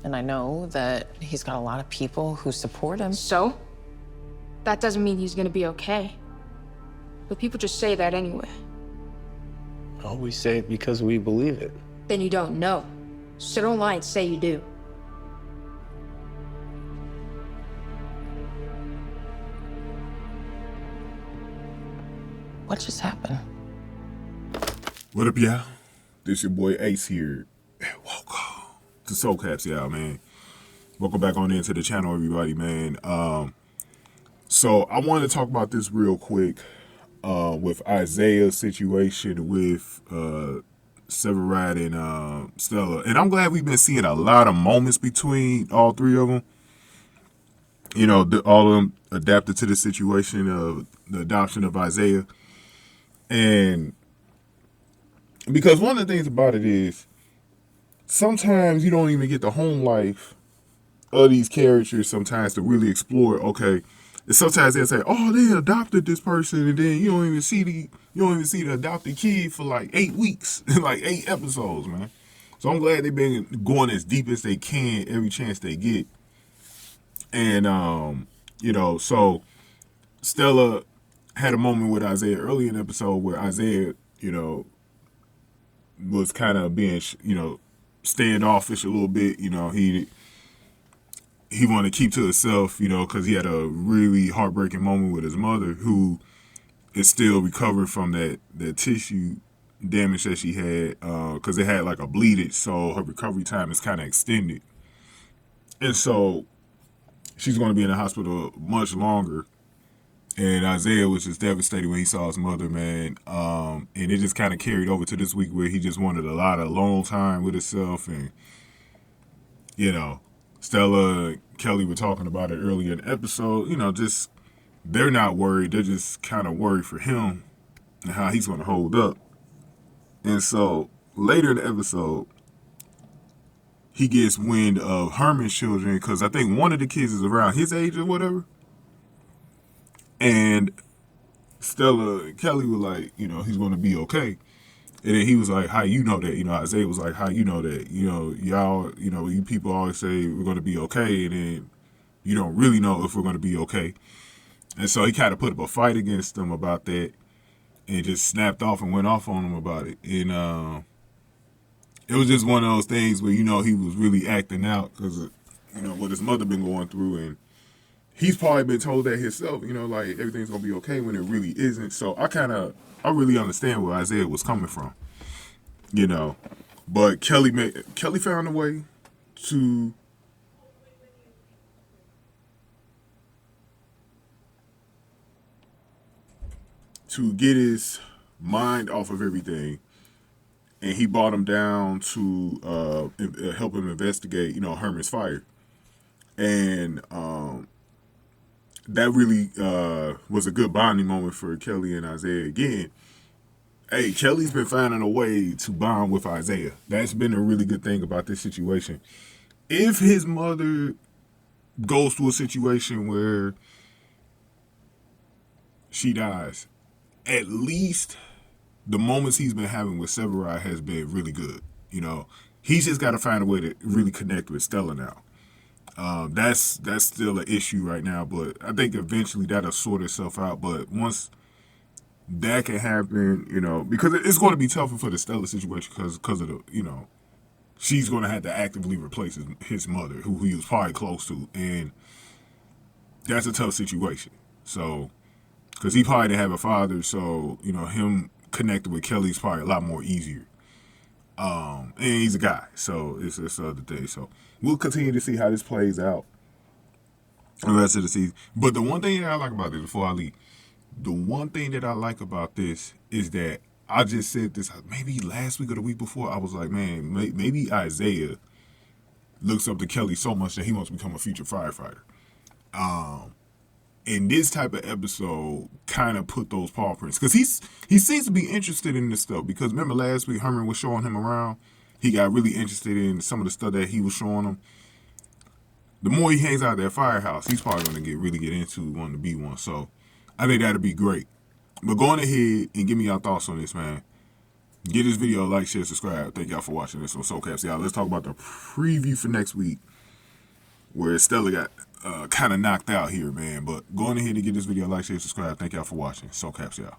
And I know that he's got a lot of people who support him. So? That doesn't mean he's gonna be okay. But people just say that anyway. Oh, we say it because we believe it. Then you don't know. So don't lie and say you do. What just happened? What up, y'all? This your boy Ace here. Welcome to Soul Caps, y'all, man. Welcome back on into the channel, everybody, man. So I wanted to talk about this real quick with Isaiah's situation with Severide and Stella. And I'm glad we've been seeing a lot of moments between all three of them. You know, all of them adapted to the situation of the adoption of Isaiah. And because one of the things about it is sometimes you don't even get the home life of these characters sometimes to really explore. Okay, and sometimes they'll say, "Oh, they adopted this person," and then you don't even see the adopted kid for like 8 weeks, like 8 episodes, man. So I'm glad they've been going as deep as they can every chance they get. And you know, so Stella had a moment with Isaiah early in the episode where Isaiah, you know, was kind of being, you know, standoffish a little bit. You know, he wanted to keep to himself, you know, because he had a really heartbreaking moment with his mother, who is still recovering from that tissue damage that she had, because it had like a bleedage, so her recovery time is kind of extended. And so she's going to be in the hospital much longer. And Isaiah was just devastated when he saw his mother, man. And it just kind of carried over to this week where he just wanted a lot of alone time with himself. And, you know, Stella and Kelly were talking about it earlier in the episode. You know, just, they're not worried. They're just kind of worried for him and how he's going to hold up. And so later in the episode, he gets wind of Herrmann's children, because I think one of the kids is around his age or whatever. And Stella and Kelly were like, you know, he's going to be okay. And then he was like, how you know that? You know, Isaiah was like, how you know that? You know, y'all, you know, you people always say we're going to be okay, and then you don't really know if we're going to be okay. And so he kind of put up a fight against them about that and just snapped off and went off on them about it. And it was just one of those things where, you know, he was really acting out because of, you know, what his mother been going through. And he's probably been told that himself, you know, like everything's going to be okay when it really isn't. So I really understand where Isaiah was coming from, you know. But Kelly found a way to get his mind off of everything. And he brought him down to help him investigate, you know, Herrmann's fire. And that really was a good bonding moment for Kelly and Isaiah again. Hey, Kelly's been finding a way to bond with Isaiah. That's been a really good thing about this situation. If his mother goes through a situation where she dies, at least the moments he's been having with Severide has been really good. You know, he's just got to find a way to really connect with Stella now. That's still an issue right now, but I think eventually that'll sort itself out. But once that can happen, you know, because it's going to be tougher for the Stella situation because of the, you know, she's going to have to actively replace his mother, who he was probably close to, and that's a tough situation. So, because he probably didn't have a father, so, you know, him connected with Kelly is probably a lot more easier. And he's a guy, so it's the other thing. So we'll continue to see how this plays out the rest of the season. But the one thing that I like about this, before I leave, the one thing that I like about this is that I just said this maybe last week or the week before. I was like, man, maybe Isaiah looks up to Kelly so much that he wants to become a future firefighter. And this type of episode kind of put those paw prints, because he seems to be interested in this stuff. Because remember last week Herrmann was showing him around. He got really interested in some of the stuff that he was showing him. The more he hangs out at that Firehouse, he's probably going to really get into wanting to be one. So I think that'd be great. But go on ahead and give me your thoughts on this, man. Give this video a like, share, subscribe. Thank y'all for watching this on Soul Caps. Y'all, let's talk about the preview for next week. where Stella got kind of knocked out here, man. But go on ahead and give this video a like, share, subscribe. Thank y'all for watching. So caps, y'all.